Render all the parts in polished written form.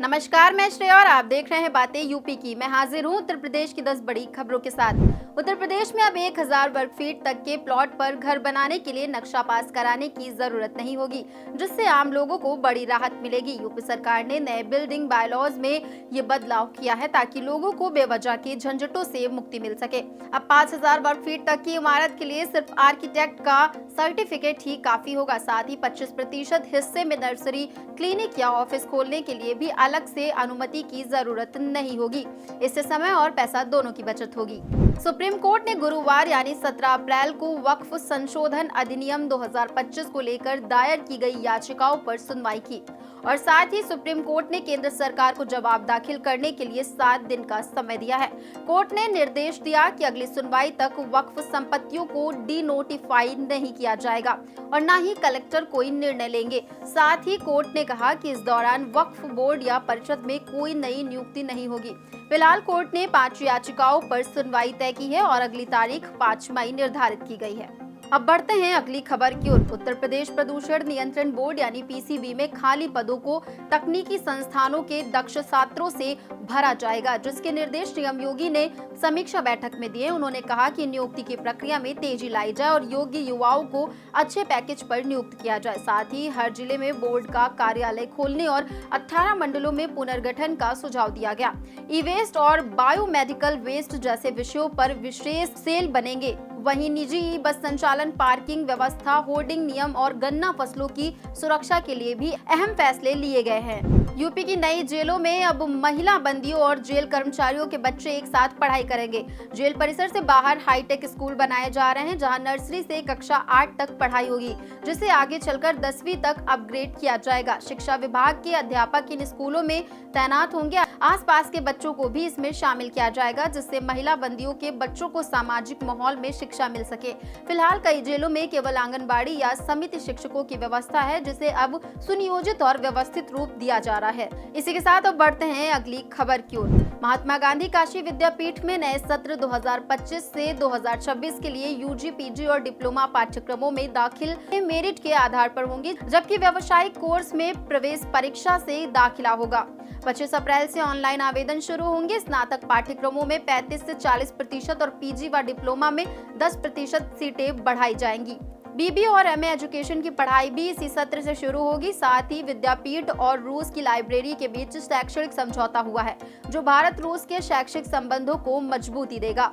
नमस्कार, मैं श्रेया और आप देख रहे हैं बातें यूपी की। मैं हाजिर हूं उत्तर प्रदेश की 10 बड़ी खबरों के साथ। उत्तर प्रदेश में अब 1000 वर्ग फीट तक के प्लॉट पर घर बनाने के लिए नक्शा पास कराने की जरूरत नहीं होगी, जिससे आम लोगों को बड़ी राहत मिलेगी। यूपी सरकार ने नए बिल्डिंग बायलॉज में ये बदलाव किया है ताकि लोगों को बेवजह के झंझटों से मुक्ति मिल सके। अब 5000 वर्ग फीट तक की इमारत के लिए सिर्फ आर्किटेक्ट का सर्टिफिकेट ही काफी होगा। साथ ही 25% हिस्से में नर्सरी, क्लिनिक या ऑफिस खोलने के लिए भी अलग से अनुमति की जरूरत नहीं होगी। इससे समय और पैसा दोनों की बचत होगी। सुप्रीम कोर्ट ने गुरुवार यानी 17 अप्रैल को वक्फ संशोधन अधिनियम 2025 को लेकर दायर की गई याचिकाओं पर सुनवाई की और साथ ही सुप्रीम कोर्ट ने केंद्र सरकार को जवाब दाखिल करने के लिए 7 दिन का समय दिया है। कोर्ट ने निर्देश दिया कि अगली सुनवाई तक वक्फ संपत्तियों को डी नोटिफाई नहीं किया जाएगा और न ही कलेक्टर कोई निर्णय लेंगे। साथ ही कोर्ट ने कहा कि इस दौरान वक्फ बोर्ड या परिषद में कोई नई नियुक्ति नहीं होगी। फिलहाल कोर्ट ने 5 याचिकाओं पर सुनवाई तय की है और अगली तारीख 5 मई निर्धारित की गई है। अब बढ़ते हैं अगली खबर की ओर। उत्तर प्रदेश प्रदूषण नियंत्रण बोर्ड यानी पीसीबी में खाली पदों को तकनीकी संस्थानों के दक्ष छात्रों से भरा जाएगा, जिसके निर्देश सीएम योगी ने समीक्षा बैठक में दिए। उन्होंने कहा कि नियुक्ति की प्रक्रिया में तेजी लाई जाए और योग्य युवाओं को अच्छे पैकेज पर नियुक्त किया जाए। साथ ही हर जिले में बोर्ड का कार्यालय खोलने और 18 मंडलों में पुनर्गठन का सुझाव दिया गया। ई वेस्ट और बायोमेडिकल वेस्ट जैसे विषयों पर विशेष सेल बनेंगे। वहीं निजी बस संचालन, पार्किंग व्यवस्था, होर्डिंग नियम और गन्ना फसलों की सुरक्षा के लिए भी अहम फैसले लिए गए हैं। यूपी की नई जेलों में अब महिला बंदियों और जेल कर्मचारियों के बच्चे एक साथ पढ़ाई करेंगे। जेल परिसर से बाहर हाईटेक स्कूल बनाए जा रहे हैं, जहां नर्सरी से कक्षा 8 तक पढ़ाई होगी, जिसे आगे चलकर 10वीं तक अपग्रेड किया जाएगा। शिक्षा विभाग के अध्यापक इन स्कूलों में तैनात होंगे। आसपास के बच्चों को भी इसमें शामिल किया जाएगा, जिससे महिला बंदियों के बच्चों को सामाजिक माहौल में शिक्षा मिल सके। फिलहाल कई जेलों में केवल आंगनबाड़ी या समिति शिक्षकों की व्यवस्था है, जिसे अब सुनियोजित और व्यवस्थित रूप दिया जा रहा है। इसी के साथ अब बढ़ते हैं अगली खबर की ओर। महात्मा गांधी काशी विद्यापीठ में नए सत्र 2025 से 2026 के लिए यूजी, पीजी और डिप्लोमा पाठ्यक्रमों में दाखिल मेरिट के आधार पर होंगी, जबकि व्यावसायिक कोर्स में प्रवेश परीक्षा से दाखिला होगा। 25 अप्रैल से ऑनलाइन आवेदन शुरू होंगे। स्नातक पाठ्यक्रमों में 35 से 40% और पीजी व डिप्लोमा में 10% सीटें बढ़ाई जाएंगी। बीबी और एमए एजुकेशन की पढ़ाई भी इसी सत्र से शुरू होगी। साथ ही विद्यापीठ और रूस की लाइब्रेरी के बीच शैक्षणिक समझौता हुआ है, जो भारत रूस के शैक्षिक संबंधों को मजबूती देगा।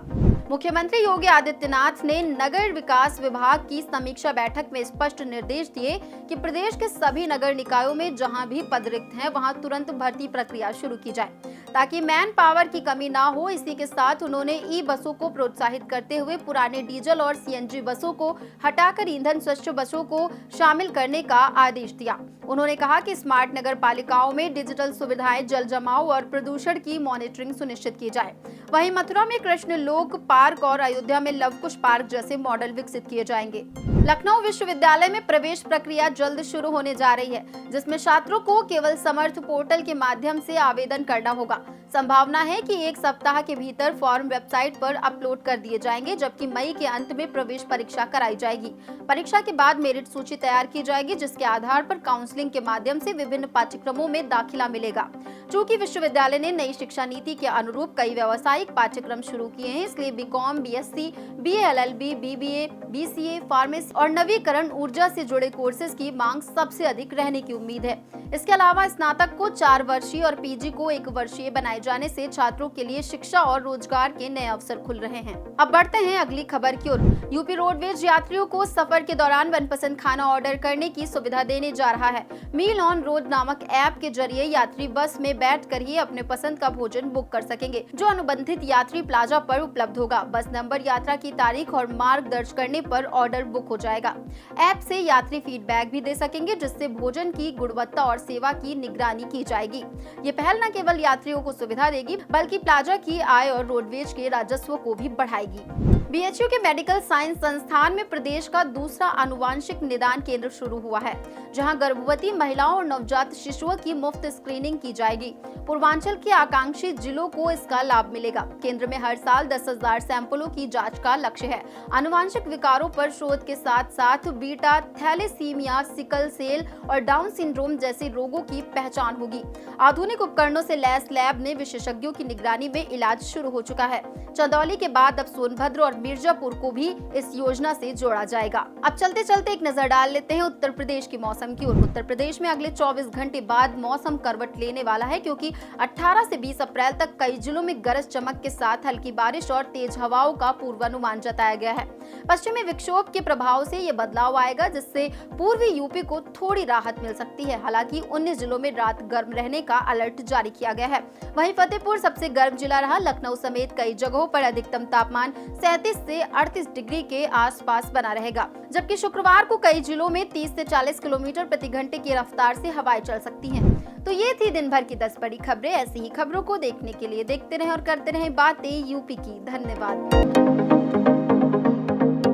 मुख्यमंत्री योगी आदित्यनाथ ने नगर विकास विभाग की समीक्षा बैठक में स्पष्ट निर्देश दिए कि प्रदेश के सभी नगर निकायों में जहां भी पद रिक्त हैं, वहां तुरंत भर्ती प्रक्रिया शुरू की जाए, ताकि मैन पावर की कमी ना हो। इसी के साथ उन्होंने ई बसों को प्रोत्साहित करते हुए पुराने डीजल और सीएनजी बसों को हटाकर ईंधन स्वच्छ बसों को शामिल करने का आदेश दिया। उन्होंने कहा कि स्मार्ट नगर पालिकाओं में डिजिटल सुविधाएं, जल जमाव और प्रदूषण की मॉनिटरिंग सुनिश्चित की जाए। वहीं मथुरा में कृष्ण लोक पार्क और अयोध्या में लवकुश पार्क जैसे मॉडल विकसित किए जाएंगे। लखनऊ विश्वविद्यालय में प्रवेश प्रक्रिया जल्द शुरू होने जा रही है, जिसमें छात्रों को केवल समर्थ पोर्टल के माध्यम से आवेदन करना होगा। संभावना है कि 1 सप्ताह के भीतर फॉर्म वेबसाइट पर अपलोड कर दिए जाएंगे, जबकि मई के अंत में प्रवेश परीक्षा कराई जाएगी। परीक्षा के बाद मेरिट सूची तैयार की जाएगी, जिसके आधार पर काउंसलिंग के माध्यम से विभिन्न पाठ्यक्रमों में दाखिला मिलेगा। चूंकि विश्वविद्यालय ने नई शिक्षा नीति के अनुरूप कई व्यावसायिक पाठ्यक्रम शुरू किए हैं, इसलिए BCom, BSc, BA, LLB, BBA, BCA, pharmacy और नवीकरण ऊर्जा से जुड़े कोर्सेज की मांग सबसे अधिक रहने की उम्मीद है। इसके अलावा स्नातक को 4 वर्षीय और पीजी को 1 वर्षीय बनाए जाने से छात्रों के लिए शिक्षा और रोजगार के नए अवसर खुल रहे हैं। अब बढ़ते हैं अगली खबर की ओर। यूपी रोडवेज यात्रियों को सफर के दौरान मनपसंद खाना ऑर्डर करने की सुविधा देने जा रहा है। मील ऑन रोड नामक ऐप के जरिए यात्री बस में बैठकर ही अपने पसंद का भोजन बुक कर सकेंगे, जो अनुबंधित यात्री प्लाजा पर उपलब्ध होगा। बस नंबर, यात्रा की तारीख और मार्ग दर्ज करने पर ऑर्डर बुक हो जाएगा। ऐप से यात्री फीडबैक भी दे सकेंगे, जिससे भोजन की गुणवत्ता और सेवा की निगरानी की जाएगी। ये पहल न केवल यात्रियों को सुविधा देगी, बल्कि प्लाजा की आय और रोडवेज के राजस्व को भी बढ़ाएगी। बीएचयू के मेडिकल साइंस संस्थान में प्रदेश का दूसरा आनुवांशिक निदान केंद्र शुरू हुआ है, जहां गर्भवती महिलाओं और नवजात शिशुओं की मुफ्त स्क्रीनिंग की जाएगी। पूर्वांचल के आकांक्षी जिलों को इसका लाभ मिलेगा। केंद्र में हर साल 10,000 सैंपलों की जांच का लक्ष्य है। आनुवांशिक विकारों पर शोध के साथ साथ बीटा थैलेसीमिया, सिकल सेल और डाउन सिंड्रोम जैसे रोगों की पहचान होगी। आधुनिक उपकरणों से लैस लैब ने विशेषज्ञों की निगरानी में इलाज शुरू हो चुका है। चंदौली के बाद अब सोनभद्र और मिर्जापुर को भी इस योजना से जोड़ा जाएगा। अब चलते चलते एक नजर डाल लेते हैं उत्तर प्रदेश के मौसम की ओर। उत्तर प्रदेश में अगले 24 घंटे बाद मौसम करवट लेने वाला है, क्योंकि 18 से 20 अप्रैल तक कई जिलों में गरज चमक के साथ हल्की बारिश और तेज हवाओं का पूर्वानुमान जताया गया है। पश्चिमी विक्षोभ के प्रभाव से ये बदलाव आएगा, जिससे पूर्वी यूपी को थोड़ी राहत मिल सकती है। हालांकि 19 जिलों में रात गर्म रहने का अलर्ट जारी किया गया है। वहीं फतेहपुर सबसे गर्म जिला रहा। लखनऊ समेत कई जगहों पर अधिकतम तापमान 37 से 38 डिग्री के आसपास बना रहेगा, जबकि शुक्रवार को कई जिलों में 30 से 40 किलोमीटर प्रति घंटे की रफ्तार से हवाएं चल सकती हैं। तो ये थी दिन भर की 10 बड़ी खबरें। ऐसी ही खबरों को देखने के लिए देखते रहें और करते रहें बातें यूपी की। धन्यवाद।